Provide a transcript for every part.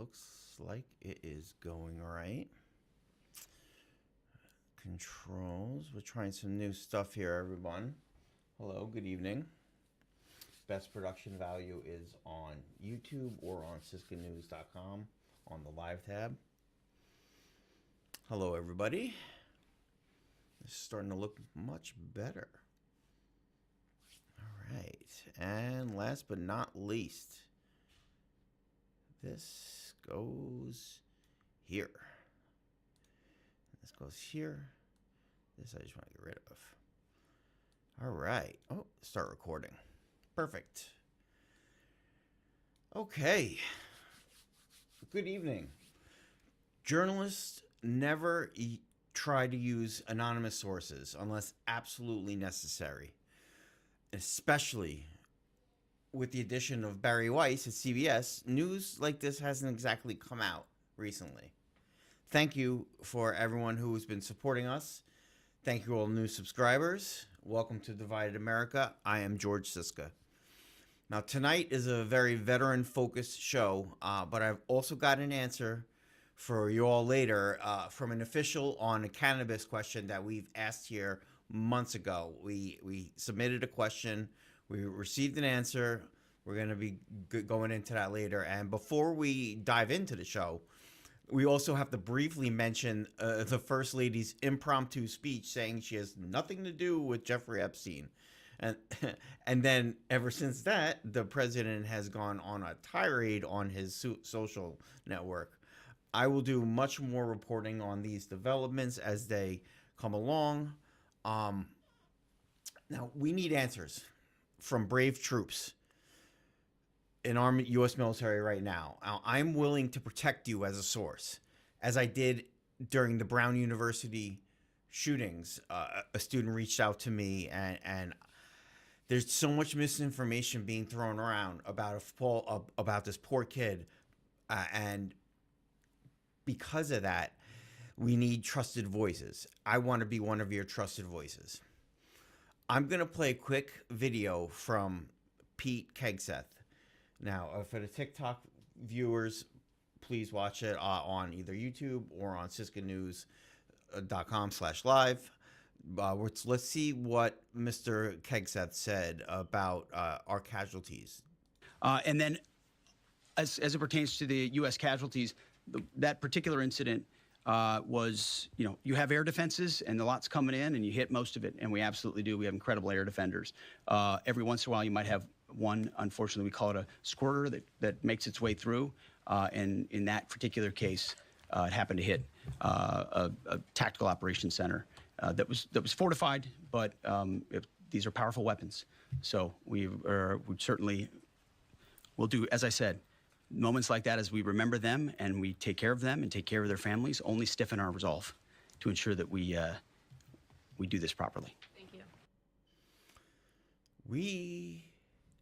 looks like it is going right. Controls. We're trying some new stuff here, everyone. Hello, good evening. Best production value is on YouTube or on SiscaNews.com on the live tab. Hello, everybody. It's starting to look much better. All right. And last but not least, this goes here. This goes here. This I just want to get rid of. All right. Oh, start recording. Perfect. Okay. Good evening. Journalists never try to use anonymous sources unless absolutely necessary, especially with the addition of Barry Weiss at CBS. News like this hasn't exactly come out recently. Thank you for everyone who has been supporting us. Thank you all new subscribers. Welcome to Divided America. I am George Sisca. Now, tonight is a very veteran-focused show, but I've also got an answer for you all later from an official on a cannabis question that we've asked here months ago. We submitted a question. We received an answer. We're going to be going into that later. And before we dive into the show, we also have to briefly mention the First Lady's impromptu speech saying she has nothing to do with Jeffrey Epstein. And then ever since that, the president has gone on a tirade on his social network. I will do much more reporting on these developments as they come along. Now, we need answers from brave troops in our U.S. military right now. I'm willing to protect you as a source, as I did during the Brown University shootings. A student reached out to me, and there's so much misinformation being thrown around about this poor kid, and because of that, we need trusted voices. I want to be one of your trusted voices. I'm going to play a quick video from Pete Hegseth. Now, for the TikTok viewers, please watch it on either YouTube or on SiscaNews.com/live. Let's see what Mr. Hegseth said about our casualties. And then as it pertains to the U.S. casualties, that particular incident was, you have air defenses and the lot's coming in and you hit most of it. And we absolutely do. We have incredible air defenders. Every once in a while, you might have one, unfortunately, we call it a squirter that makes its way through. And in that particular case, it happened to hit a tactical operations center that was fortified, but these are powerful weapons. So we certainly will do, as I said, moments like that, as we remember them and we take care of them and take care of their families, only stiffen our resolve to ensure that we do this properly. Thank you. We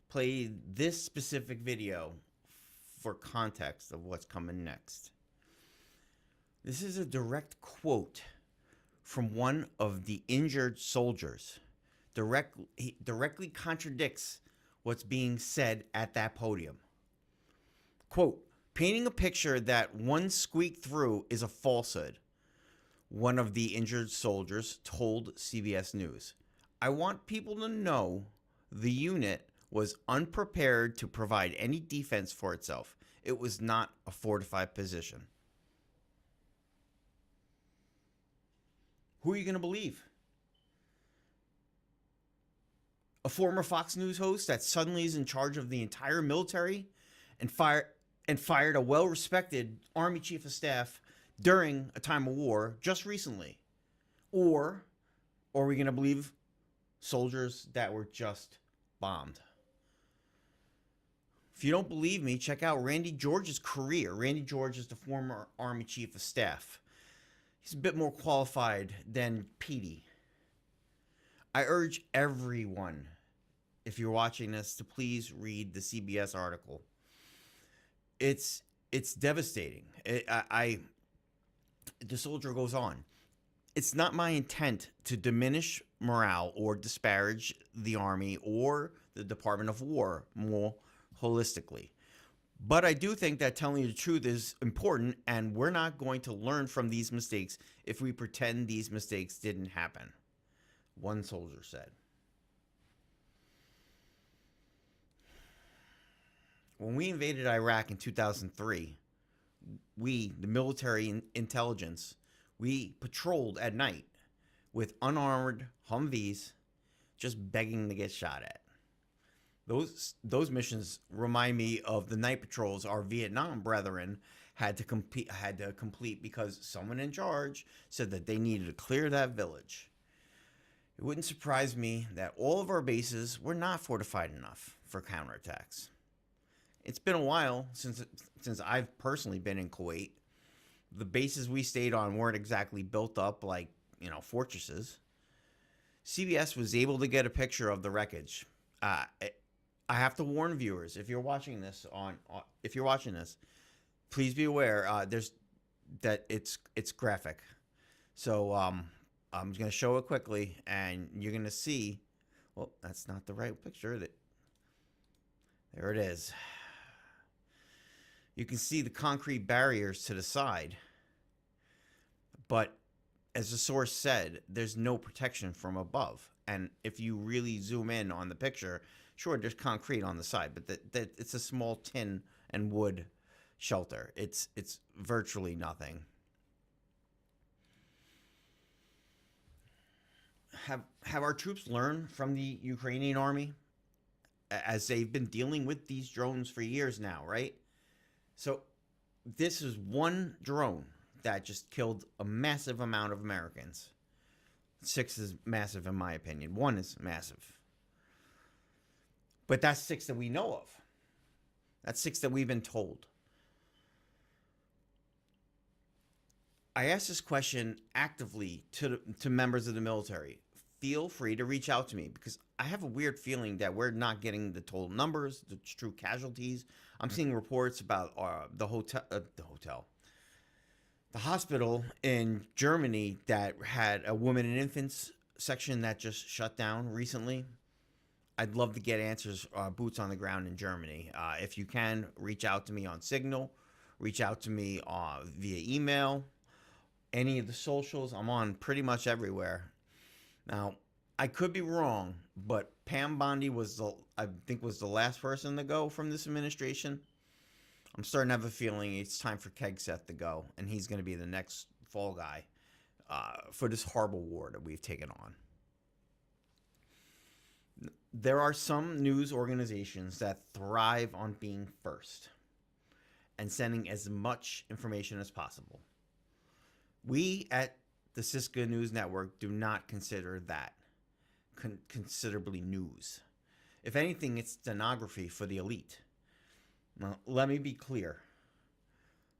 played this specific video for context of what's coming next. This is a direct quote from one of the injured soldiers. He directly contradicts what's being said at that podium. Quote, painting a picture that one squeaked through is a falsehood, one of the injured soldiers told CBS News. I want people to know the unit was unprepared to provide any defense for itself. It was not a fortified position. Who are you going to believe? A former Fox News host that suddenly is in charge of the entire military and fired a well-respected Army Chief of Staff during a time of war just recently? Or are we going to believe soldiers that were just bombed? If you don't believe me, check out Randy George's career. Randy George is the former Army Chief of Staff. He's a bit more qualified than Petey. I urge everyone, if you're watching this, to please read the CBS article. It's devastating. The soldier goes on. It's not my intent to diminish morale or disparage the Army or the Department of War more holistically. But I do think that telling the truth is important, and we're not going to learn from these mistakes if we pretend these mistakes didn't happen, one soldier said. When we invaded Iraq in 2003, we, the military intelligence, we patrolled at night with unarmored Humvees just begging to get shot at. Those missions remind me of the night patrols our Vietnam brethren had to complete because someone in charge said that they needed to clear that village. It wouldn't surprise me that all of our bases were not fortified enough for counterattacks. It's been a while since I've personally been in Kuwait. The bases we stayed on weren't exactly built up like, fortresses. CBS was able to get a picture of the wreckage. I have to warn viewers, if you're watching this, please be aware it's graphic. So I'm going to show it quickly, and you're going to see. Well, that's not the right picture. There it is. You can see the concrete barriers to the side, but as the source said, there's no protection from above. And if you really zoom in on the picture, sure, there's concrete on the side, but that it's a small tin and wood shelter. It's virtually nothing. Have our troops learned from the Ukrainian army, as they've been dealing with these drones for years now, right? So this is one drone that just killed a massive amount of Americans. 6 is massive in my opinion. 1 is massive. But that's 6 that we know of. That's 6 that we've been told. I asked this question actively to members of the military. Feel free to reach out to me, because I have a weird feeling that we're not getting the total numbers, the true casualties. I'm seeing reports about the hospital in Germany that had a women and infants section that just shut down recently. I'd love to get answers, boots on the ground in Germany. If you can, reach out to me on Signal. Reach out to me via email. Any of the socials. I'm on pretty much everywhere. Now, I could be wrong, but Pam Bondi was the last person to go from this administration. I'm starting to have a feeling it's time for Hegseth to go, and he's going to be the next fall guy for this horrible war that we've taken on. There are some news organizations that thrive on being first and sending as much information as possible. We at the Sisca News Network do not consider that considerably news. If anything, it's stenography for the elite. Now, let me be clear.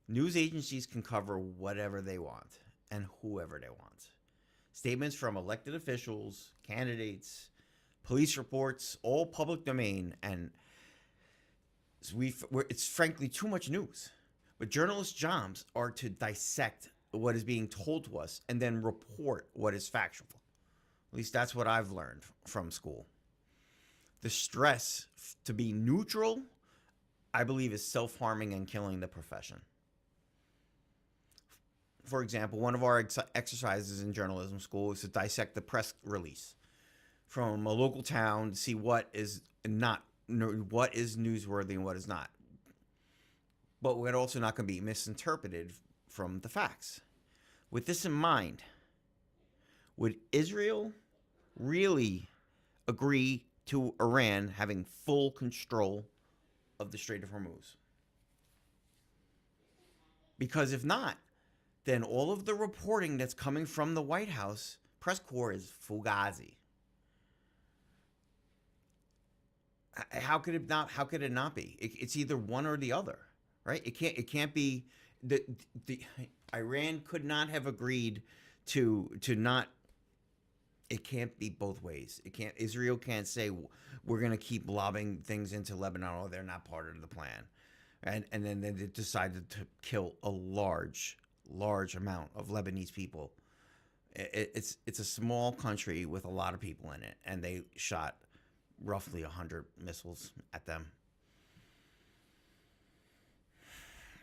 News agencies can cover whatever they want and whoever they want. Statements from elected officials, candidates, police reports, all public domain, and it's frankly too much news. But journalists' jobs are to dissect what is being told to us and then report what is factual. At least that's what I've learned from school. The stress to be neutral, I believe, is self-harming and killing the profession. For example, one of our exercises in journalism school is to dissect the press release from a local town to see what is newsworthy and what is not. But we're also not going to be misinterpreted from the facts. With this in mind, would Israel really agree to Iran having full control of the Strait of Hormuz? Because if not, then all of the reporting that's coming from the White House press corps is fugazi. How could it not? How could it not be? It's either one or the other, right? It can't be. The Iran could not have agreed to not. It can't be both ways. It can't. Israel can't say we're going to keep lobbing things into Lebanon, or they're not part of the plan, and then they decided to kill a large amount of Lebanese people. It's a small country with a lot of people in it, and they shot roughly 100 missiles at them.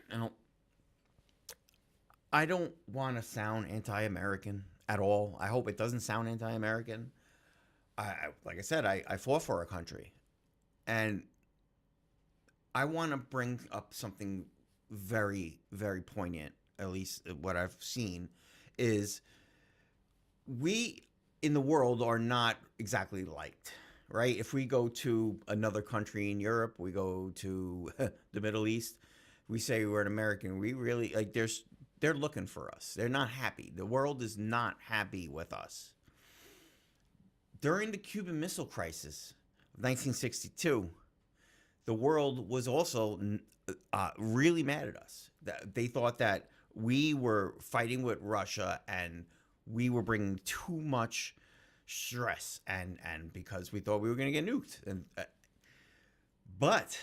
Now, I don't want to sound anti-American at all. I hope it doesn't sound anti-American. Like I said, I fought for our country, and I want to bring up something very, very poignant. At least what I've seen is we in the world are not exactly liked, right? If we go to another country in Europe, we go to the Middle East, we say we're an American. We really like they're looking for us. They're not happy. The world is not happy with us. During the Cuban Missile Crisis of 1962, the world was also really mad at us. They thought that we were fighting with Russia and we were bringing too much stress, and because we thought we were going to get nuked. But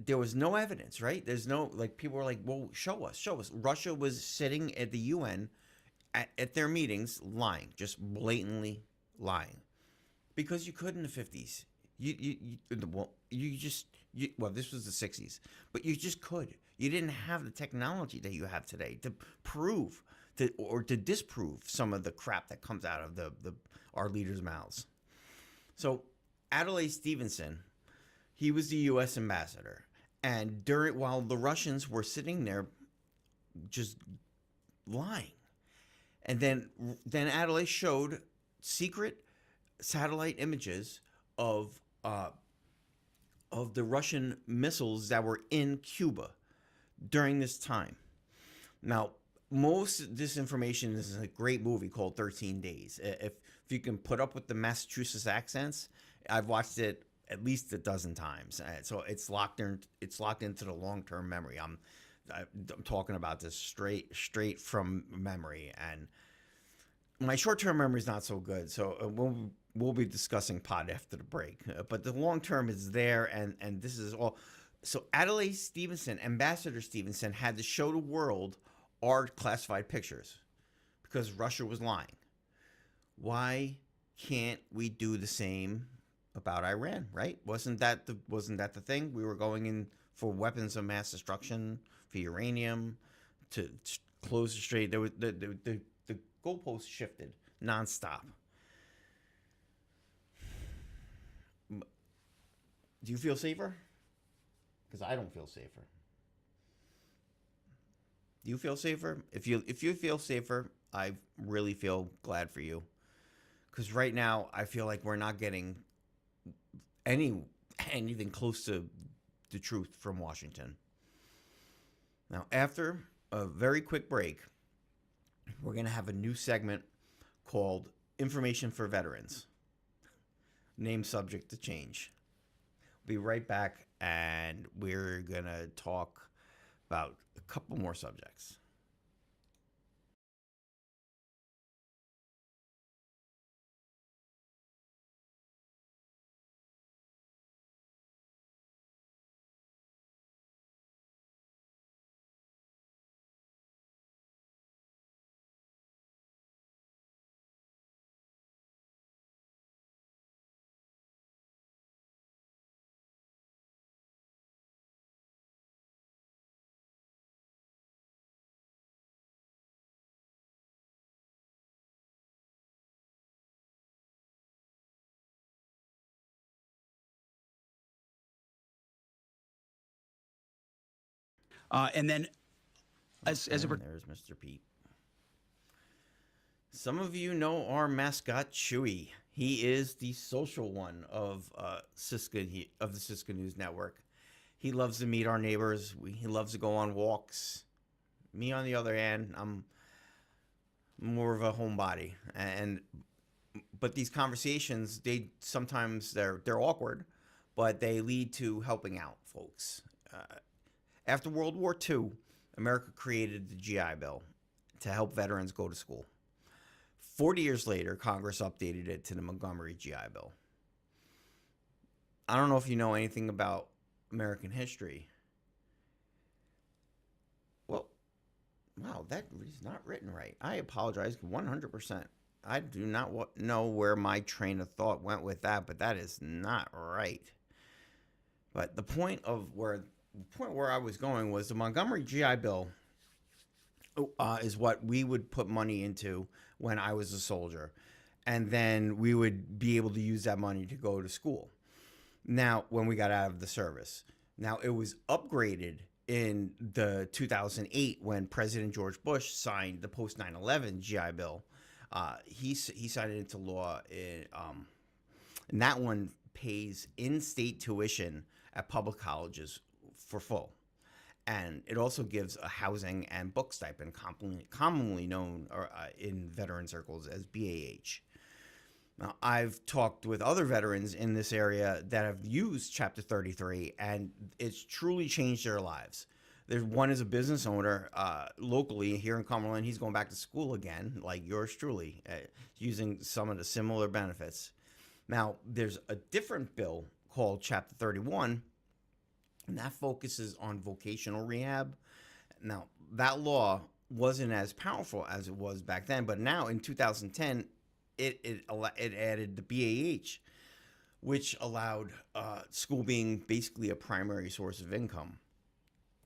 there was no evidence, right? There's no, like, people were like, well, show us. Russia was sitting at the UN at their meetings lying, just blatantly lying, because you could in the 50s. Well, this was the 60s, but you just could. You didn't have the technology that you have today to prove or to disprove some of the crap that comes out of our leaders' mouths. So Adlai Stevenson, he was the U.S. ambassador, and while the Russians were sitting there just lying, and then Adlai showed secret satellite images of the Russian missiles that were in Cuba during this time. Now, most of this information is a great movie called 13 Days. If you can put up with the Massachusetts accents, I've watched it at least a dozen times. So it's locked into the long-term memory. I'm talking about this straight from memory, and my short-term memory is not so good. So we'll be discussing pod after the break. But the long-term is there, and this is all. So Adlai Stevenson, Ambassador Stevenson, had to show the world our classified pictures because Russia was lying. Why can't we do the same about Iran, right? Wasn't that the thing? We were going in for weapons of mass destruction, for uranium, to close the strait. There was the goalposts shifted nonstop. Do you feel safer? Because I don't feel safer. Do you feel safer? If you feel safer, I really feel glad for you. Because right now, I feel like we're not getting anything close to the truth from Washington. Now, after a very quick break, we're going to have a new segment called Information for Veterans. Name subject to change. We'll be right back, and we're going to talk about a couple more subjects. And then, as a there's Mr. Pete. Some of you know our mascot Chewy. He is the social one of the Sisca News Network. He loves to meet our neighbors. He loves to go on walks. Me, on the other hand, I'm more of a homebody, but these conversations, they're awkward, but they lead to helping out folks. After World War II, America created the GI Bill to help veterans go to school. 40 years later, Congress updated it to the Montgomery GI Bill. I don't know if you know anything about American history. Well, wow, that is not written right. I apologize 100%. I do not know where my train of thought went with that, but that is not right. But the point of where the point where I was going was the Montgomery GI Bill is what we would put money into when I was a soldier. And then we would be able to use that money to go to school. Now, when we got out of the service. Now, it was upgraded in the 2008 when President George Bush signed the post 9/11 GI Bill. He signed it into law, and that one pays in-state tuition at public colleges for full. And it also gives a housing and book stipend, commonly known in veteran circles as BAH. Now, I've talked with other veterans in this area that have used Chapter 33, and it's truly changed their lives. There's one is a business owner locally here in Cumberland. He's going back to school again, like yours truly, using some of the similar benefits. Now, there's a different bill called Chapter 31, and that focuses on vocational rehab. Now, that law wasn't as powerful as it was back then, but now in 2010, it added the BAH, which allowed school being basically a primary source of income.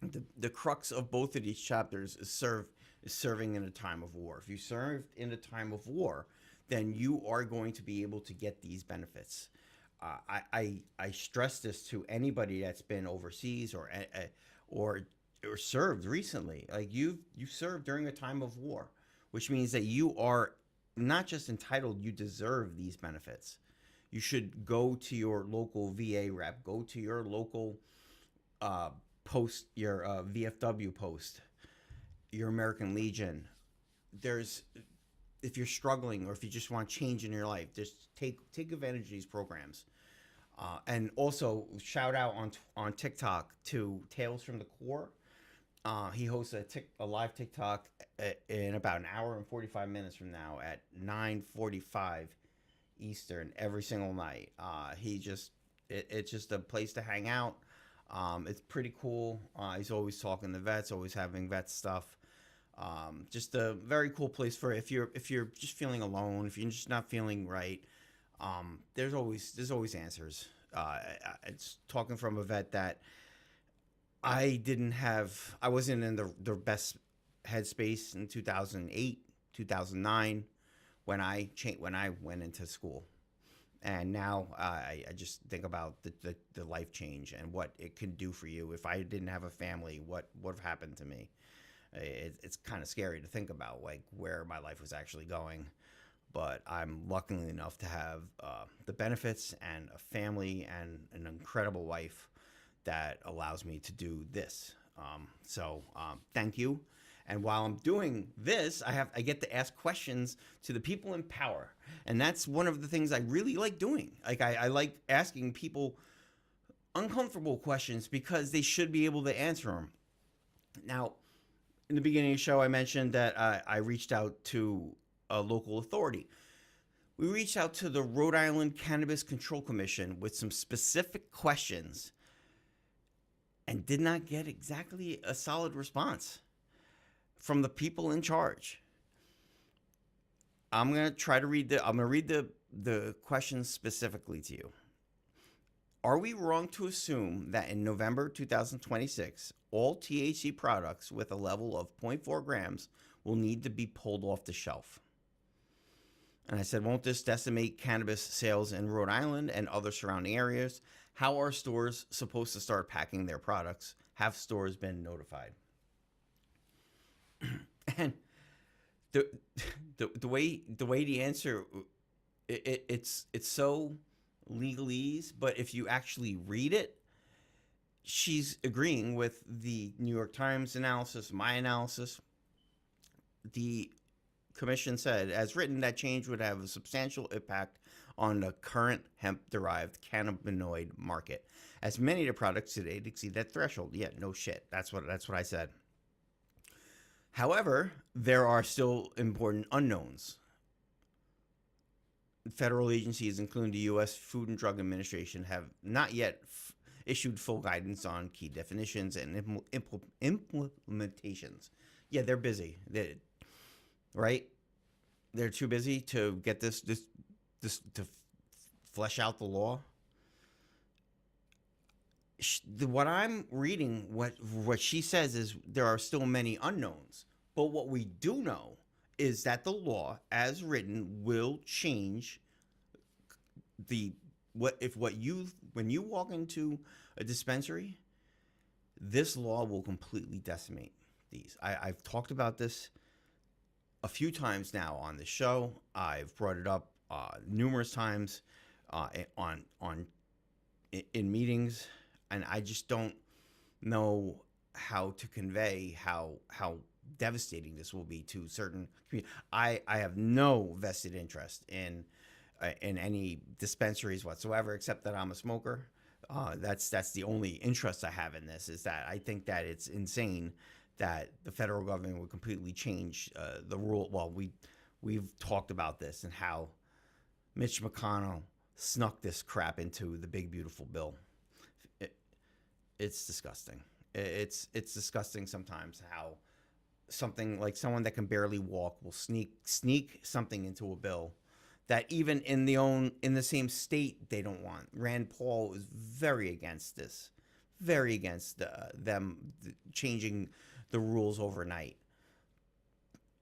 The crux of both of these chapters is serving in a time of war. If you served in a time of war, then you are going to be able to get these benefits. I stress this to anybody that's been overseas or served recently. Like you served during a time of war, which means that you are not just entitled, you deserve these benefits. You should go to your local VA rep, go to your local post, your VFW post, your American Legion. If you're struggling or if you just want change in your life, just take advantage of these programs. And also shout out on TikTok to Tales from the Core. He hosts a live TikTok in about an hour and 45 minutes from now at 9:45 Eastern every single night. It's just a place to hang out. It's pretty cool. He's always talking to vets, always having vet stuff. Just a very cool place for if you're just feeling alone, if you're just not feeling right. There's always answers. It's talking from a vet that I wasn't in the best headspace in 2008, 2009 when I went into school. And now I just think about the life change and what it can do for you. If I didn't have a family, what would have happened to me? It's kind of scary to think about, like where my life was actually going. But I'm lucky enough to have the benefits and a family and an incredible wife that allows me to do this. So thank you. And while I'm doing this, I get to ask questions to the people in power. And that's one of the things I really like doing. Like I like asking people uncomfortable questions because they should be able to answer them. Now, in the beginning of the show, I mentioned that I reached out to a local authority. We reached out to the Rhode Island Cannabis Control Commission with some specific questions and did not get exactly a solid response from the people in charge. I'm going to read the questions specifically to you. Are we wrong to assume that in November 2026, all THC products with a level of 0.4 grams will need to be pulled off the shelf? And I said, won't this decimate cannabis sales in Rhode Island and other surrounding areas? How are stores supposed to start packing their products? Have stores been notified? And the way the answer, it's so legalese, but if you actually read it, she's agreeing with the New York Times analysis, my analysis. The commission said, as written, that change would have a substantial impact on the current hemp-derived cannabinoid market, as many of the products today exceed that threshold. Yeah, no shit. That's what I said. However, there are still important unknowns. Federal agencies, including the U.S. Food and Drug Administration, have not yet issued full guidance on key definitions and implementations. Yeah, they're busy. Right? They're too busy to get this to flesh out the law. what I'm reading, what she says is there are still many unknowns. But what we do know is that the law, as written, will change the when you walk into a dispensary, this law will completely decimate these. I've talked about this a few times now on the show. I've brought it up numerous times in meetings, and I just don't know how to convey how devastating this will be to certain communities. I have no vested interest in any dispensaries whatsoever, except that I'm a smoker. That's the only interest I have in this, is that I think that it's insane that the federal government would completely change the rule. Well, we've talked about this and how Mitch McConnell snuck this crap into the big beautiful bill. It's disgusting. It's disgusting sometimes how something like someone that can barely walk will sneak something into a bill that even in the same state they don't want. Rand Paul is very against this, very against them changing the rules overnight.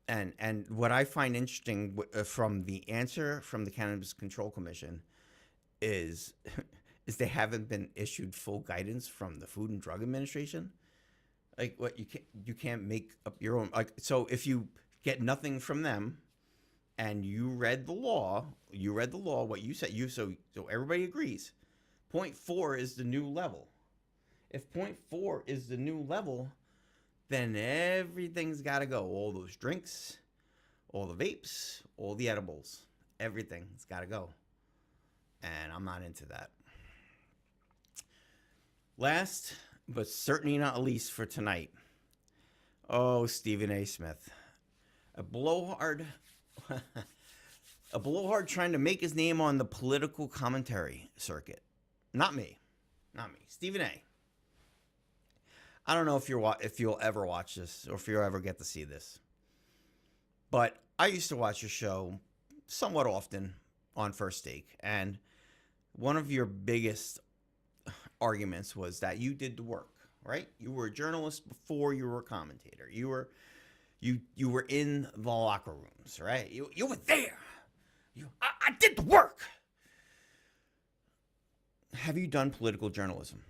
And what I find interesting from the answer from the Cannabis Control Commission is they haven't been issued full guidance from the Food and Drug Administration. Like, what, you can't make up your own, like, so if you get nothing from them and you read the law, what you said, so everybody agrees 0.4 is the new level. If 0.4 is the new level, then everything's got to go. All those drinks, all the vapes, all the edibles, everything's got to go. And I'm not into that. Last, but certainly not least for tonight. Oh, Stephen A. Smith. A blowhard trying to make his name on the political commentary circuit. Not me. Stephen A. I don't know if you'll ever watch this or if you'll ever get to see this. But I used to watch your show somewhat often on First Take, and one of your biggest arguments was that you did the work, right? You were a journalist before you were a commentator. You were in the locker rooms, right? You were there. I did the work. Have you done political journalism?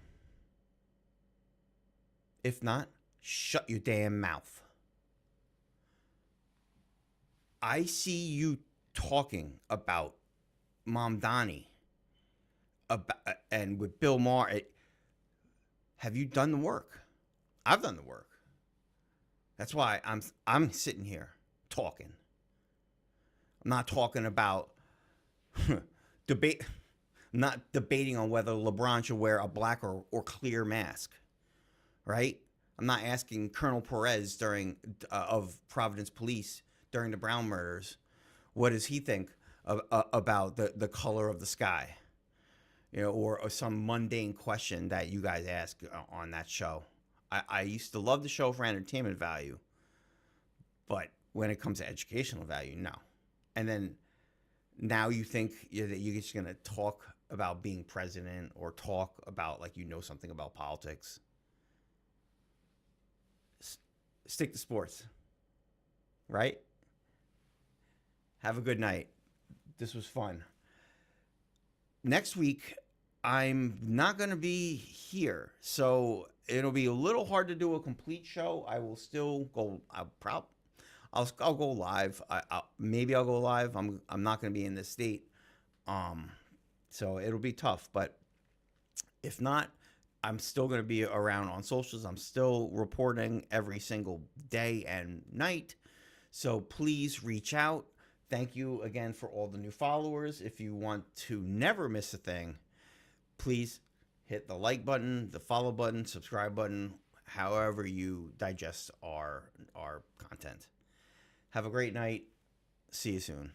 If not, shut your damn mouth. I see you talking about Mamdani and with Bill Maher. Have you done the work? I've done the work. That's why I'm sitting here talking. I'm not talking about not debating on whether LeBron should wear a black or clear mask. Right? I'm not asking Colonel Perez of Providence Police during the Brown murders, what does he think about the color of the sky? Or some mundane question that you guys ask on that show. I used to love the show for entertainment value, but when it comes to educational value, no. And then now you think that you're just going to talk about being president or talk about something about politics. Stick to sports, right? Have a good night. This was fun. Next week, I'm not going to be here, so it'll be a little hard to do a complete show. I will still go. I'll go live. Maybe I'll go live. I'm not going to be in this state, so it'll be tough. But if not, I'm still going to be around on socials. I'm still reporting every single day and night. So please reach out. Thank you again for all the new followers. If you want to never miss a thing, please hit the like button, the follow button, subscribe button, however you digest our content. Have a great night. See you soon.